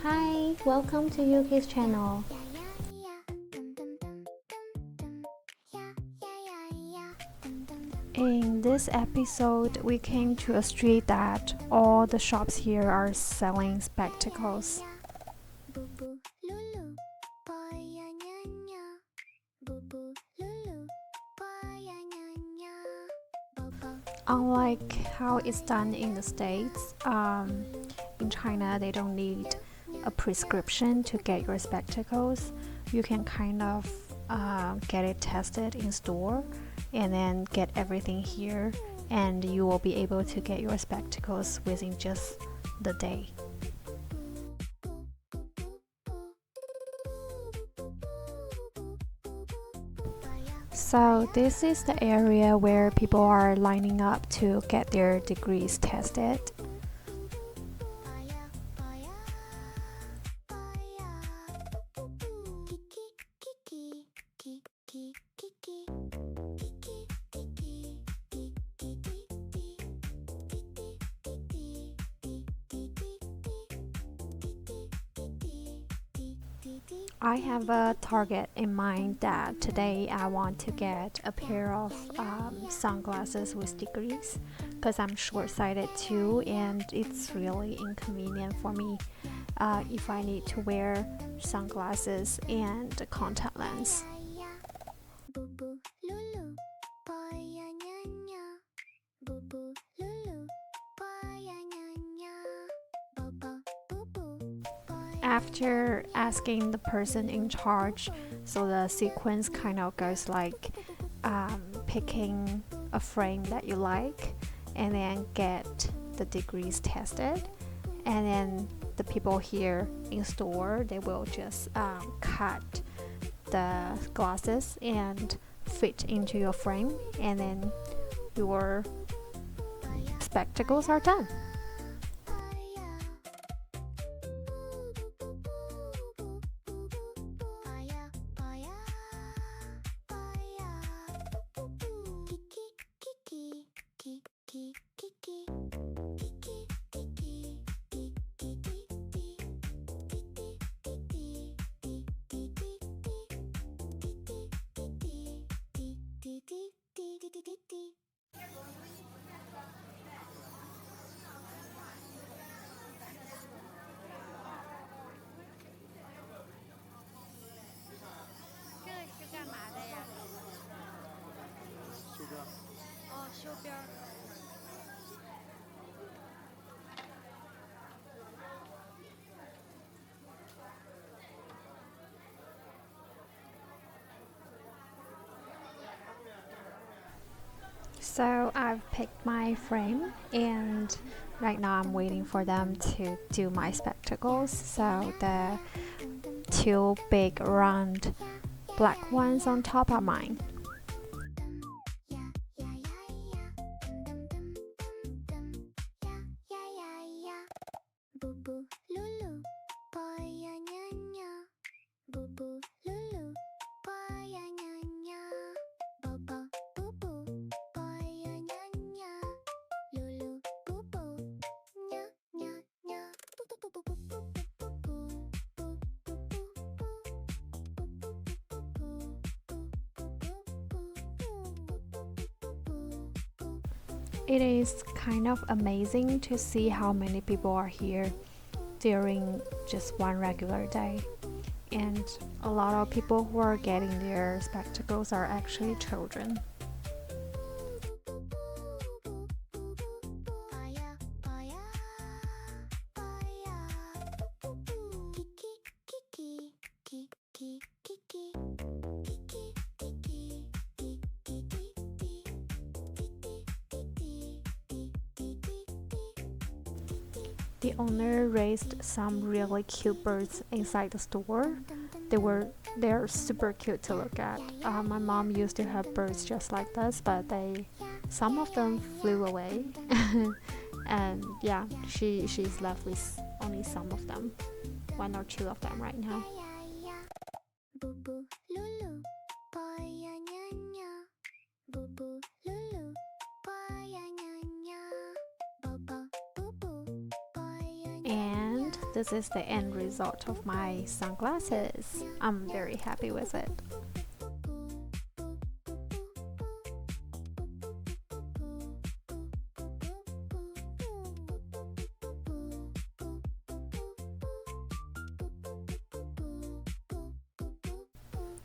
Hi, welcome to UK's channel. In this episode, we came to a street that all the shops here are selling spectacles. Unlike how it's done in the States, in China they don't need a prescription to get your spectacles. You can kind of get it tested in store and then get everything here, and you will be able to get your spectacles within just the day. So this is the area where people are lining up to get their degrees tested. I have a target in mind that today I want to get a pair of sunglasses with degrees because I'm short-sighted too, and it's really inconvenient for me if I need to wear sunglasses and a contact lens. After asking the person in charge, so the sequence kind of goes like picking a frame that you like and then get the degrees tested, and then the people here in store, they will just cut the glasses and fit into your frame, and then your spectacles are done. So I've picked my frame, and right now I'm waiting for them to do my spectacles. So the two big round black ones on top are mine. It is kind of amazing to see how many people are here during just one regular day. And a lot of people who are getting their spectacles are actually children. The owner raised some really cute birds inside the store. They're super cute to look at. My mom used to have birds just like this, but some of them flew away, and yeah, she's left with only some of them, one or two of them right now. And this is the end result of my sunglasses. I'm very happy with it.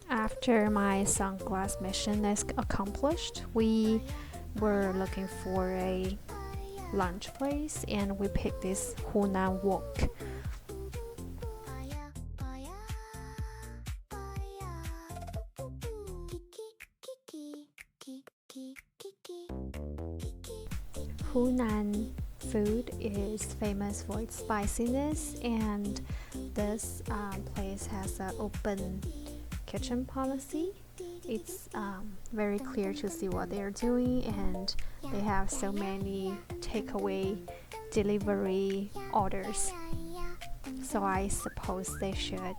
After my sunglass mission is accomplished, we were looking for a lunch place and we picked this Hunan Wok. Hunan Food is famous for its spiciness, and this place has an open kitchen policy. It's very clear to see what they're doing, and they have so many takeaway delivery orders, so I suppose they should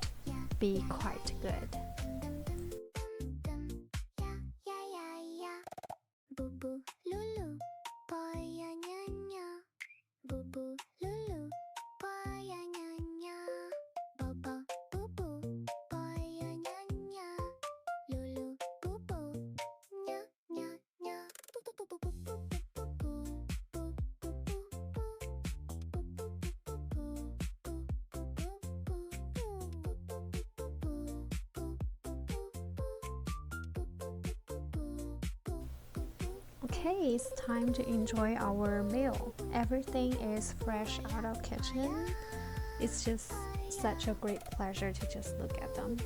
be quite good. Okay, it's time to enjoy our meal. Everything is fresh out of kitchen. It's just such a great pleasure to just look at them.